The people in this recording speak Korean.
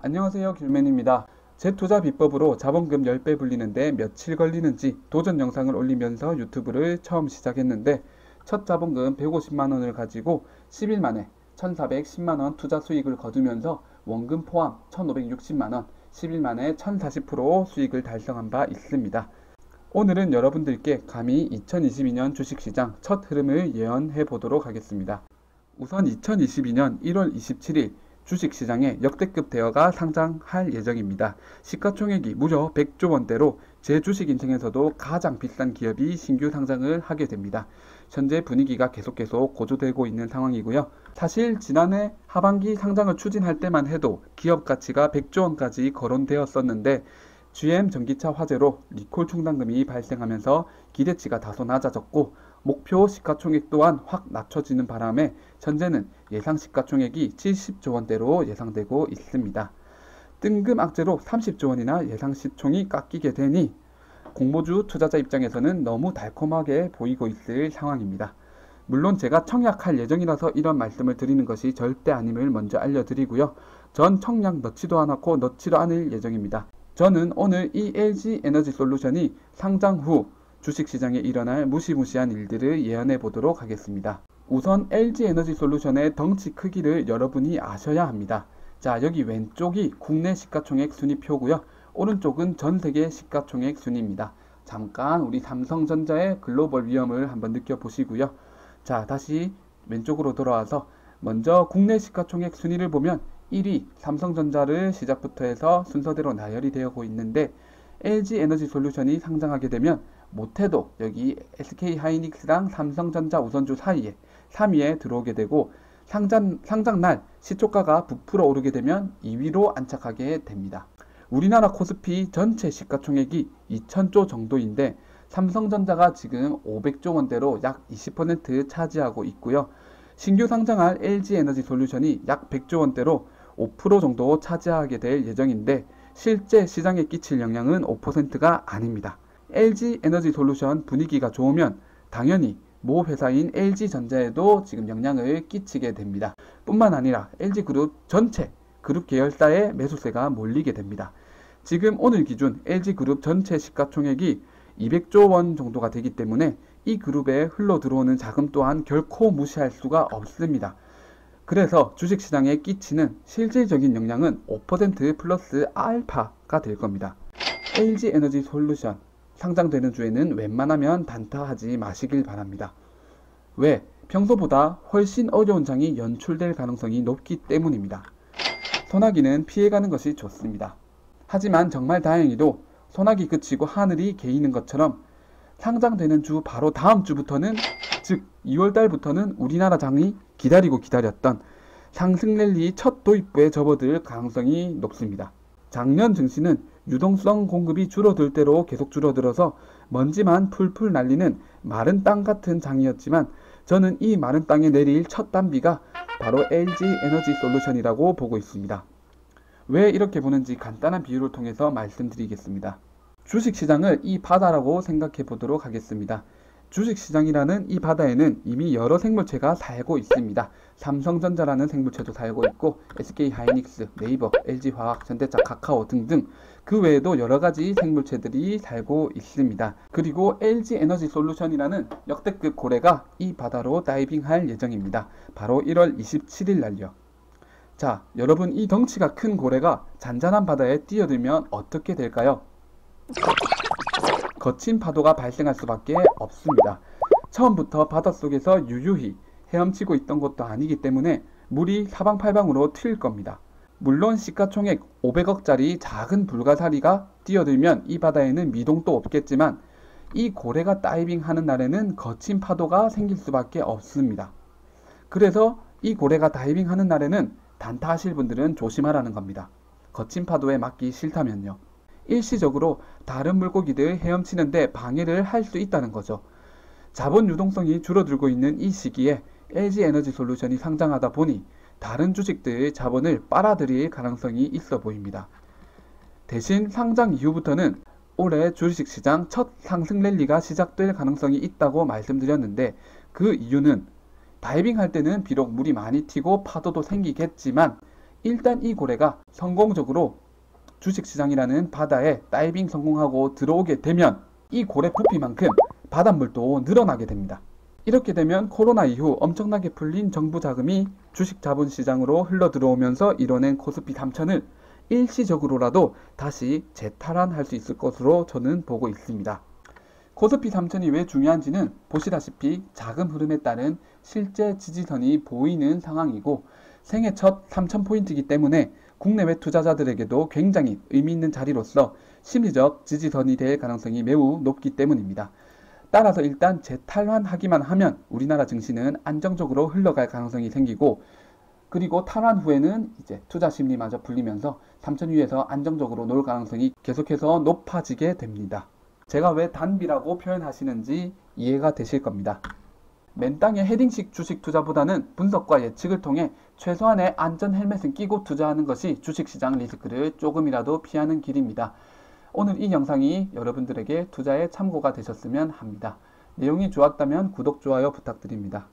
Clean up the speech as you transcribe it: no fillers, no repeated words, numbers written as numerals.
안녕하세요, 길맨입니다. 재투자 비법으로 자본금 10배 불리는데 며칠 걸리는지 도전 영상을 올리면서 유튜브를 처음 시작했는데 첫 자본금 150만원을 가지고 10일 만에 1410만원 투자 수익을 거두면서 원금 포함 1560만원, 10일 만에 1040% 수익을 달성한 바 있습니다. 오늘은 여러분들께 감히 2022년 주식시장 첫 흐름을 예언해 보도록 하겠습니다. 우선 2022년 1월 27일 주식시장에 역대급 대여가 상장할 예정입니다. 시가총액이 무려 100조 원대로 제 주식 인생에서도 가장 비싼 기업이 신규 상장을 하게 됩니다. 현재 분위기가 계속 고조되고 있는 상황이고요. 사실 지난해 하반기 상장을 추진할 때만 해도 기업 가치가 100조 원까지 거론되었었는데 GM 전기차 화재로 리콜 충당금이 발생하면서 기대치가 다소 낮아졌고 목표 시가총액 또한 확 낮춰지는 바람에 현재는 예상 시가총액이 70조 원대로 예상되고 있습니다. 뜬금 악재로 30조 원이나 예상 시총이 깎이게 되니 공모주 투자자 입장에서는 너무 달콤하게 보이고 있을 상황입니다. 물론 제가 청약할 예정이라서 이런 말씀을 드리는 것이 절대 아님을 먼저 알려드리고요. 전 청약 넣지도 않았고 넣지도 않을 예정입니다. 저는 오늘 이 LG에너지솔루션이 상장 후 주식시장에 일어날 무시무시한 일들을 예언해 보도록 하겠습니다. 우선 LG에너지솔루션의 덩치 크기를 여러분이 아셔야 합니다. 자, 여기 왼쪽이 국내 시가총액 순위표고요. 오른쪽은 전세계 시가총액 순위입니다. 잠깐 우리 삼성전자의 글로벌 위험을 한번 느껴보시고요. 자, 다시 왼쪽으로 돌아와서 먼저 국내 시가총액 순위를 보면 1위 삼성전자를 시작부터 해서 순서대로 나열이 되고 있는데 LG에너지솔루션이 상장하게 되면 못해도 여기 SK하이닉스랑 삼성전자 우선주 사이에 3위에 들어오게 되고 상장날 시초가가 부풀어 오르게 되면 2위로 안착하게 됩니다. 우리나라 코스피 전체 시가총액이 2000조 정도인데 삼성전자가 지금 500조 원대로 약 20% 차지하고 있고요. 신규 상장할 LG에너지솔루션이 약 100조 원대로 5% 정도 차지하게 될 예정인데 실제 시장에 끼칠 영향은 5%가 아닙니다. LG에너지솔루션 분위기가 좋으면 당연히 모 회사인 LG전자에도 지금 영향을 끼치게 됩니다. 뿐만 아니라 LG그룹 전체 그룹 계열사의 매수세가 몰리게 됩니다. 지금 오늘 기준 LG그룹 전체 시가총액이 200조 원 정도가 되기 때문에 이 그룹에 흘러 들어오는 자금 또한 결코 무시할 수가 없습니다. 그래서 주식시장에 끼치는 실질적인 영향은 5% 플러스 알파가 될 겁니다. LG에너지솔루션 상장되는 주에는 웬만하면 단타하지 마시길 바랍니다. 왜? 평소보다 훨씬 어려운 장이 연출될 가능성이 높기 때문입니다. 소나기는 피해가는 것이 좋습니다. 하지만 정말 다행히도 소나기 그치고 하늘이 개이는 것처럼 상장되는 주 바로 다음 주부터는, 즉 2월달부터는 우리나라 장이 기다렸던 상승 랠리 첫 도입부에 접어들 가능성이 높습니다. 작년 증시는 유동성 공급이 줄어들 대로 계속 줄어들어서 먼지만 풀풀 날리는 마른 땅 같은 장이었지만 저는 이 마른 땅에 내릴 첫 단비가 바로 LG에너지솔루션이라고 보고 있습니다. 왜 이렇게 보는지 간단한 비유를 통해서 말씀드리겠습니다. 주식시장을 이 바다라고 생각해 보도록 하겠습니다. 주식시장이라는 이 바다에는 이미 여러 생물체가 살고 있습니다. 삼성전자라는 생물체도 살고 있고 SK하이닉스, 네이버, LG화학, 현대차, 카카오 등등 그 외에도 여러가지 생물체들이 살고 있습니다. 그리고 LG에너지솔루션이라는 역대급 고래가 이 바다로 다이빙할 예정입니다. 바로 1월 27일 날요. 자, 여러분, 이 덩치가 큰 고래가 잔잔한 바다에 뛰어들면 어떻게 될까요? 거친 파도가 발생할 수밖에 없습니다. 처음부터 바닷속에서 유유히 헤엄치고 있던 것도 아니기 때문에 물이 사방팔방으로 튈 겁니다. 물론 시가총액 500억짜리 작은 불가사리가 뛰어들면 이 바다에는 미동도 없겠지만 이 고래가 다이빙하는 날에는 거친 파도가 생길 수밖에 없습니다. 그래서 이 고래가 다이빙하는 날에는 단타하실 분들은 조심하라는 겁니다. 거친 파도에 맞기 싫다면요. 일시적으로 다른 물고기들 헤엄치는데 방해를 할 수 있다는 거죠. 자본 유동성이 줄어들고 있는 이 시기에 LG에너지솔루션이 상장하다 보니 다른 주식들의 자본을 빨아들일 가능성이 있어 보입니다. 대신 상장 이후부터는 올해 주식시장 첫 상승 랠리가 시작될 가능성이 있다고 말씀드렸는데 그 이유는 다이빙 할 때는 비록 물이 많이 튀고 파도도 생기겠지만 일단 이 고래가 성공적으로 주식시장이라는 바다에 다이빙 성공하고 들어오게 되면 이 고래 부피만큼 바닷물도 늘어나게 됩니다. 이렇게 되면 코로나 이후 엄청나게 풀린 정부 자금이 주식 자본시장으로 흘러 들어오면서 이뤄낸 코스피 3000을 일시적으로라도 다시 재탈환할 수 있을 것으로 저는 보고 있습니다. 코스피 3000이 왜 중요한지는 보시다시피 자금 흐름에 따른 실제 지지선이 보이는 상황이고 생애 첫 3000포인트이기 때문에 국내외 투자자들에게도 굉장히 의미 있는 자리로서 심리적 지지선이 될 가능성이 매우 높기 때문입니다. 따라서 일단 재탈환하기만 하면 우리나라 증시는 안정적으로 흘러갈 가능성이 생기고, 그리고 탈환 후에는 이제 투자 심리마저 풀리면서 3000 위에서 안정적으로 놀 가능성이 계속해서 높아지게 됩니다. 제가 왜 단비라고 표현하시는지 이해가 되실 겁니다. 맨땅에 헤딩식 주식 투자보다는 분석과 예측을 통해 최소한의 안전 헬멧은 끼고 투자하는 것이 주식시장 리스크를 조금이라도 피하는 길입니다. 오늘 이 영상이 여러분들에게 투자에 참고가 되셨으면 합니다. 내용이 좋았다면 구독, 좋아요 부탁드립니다.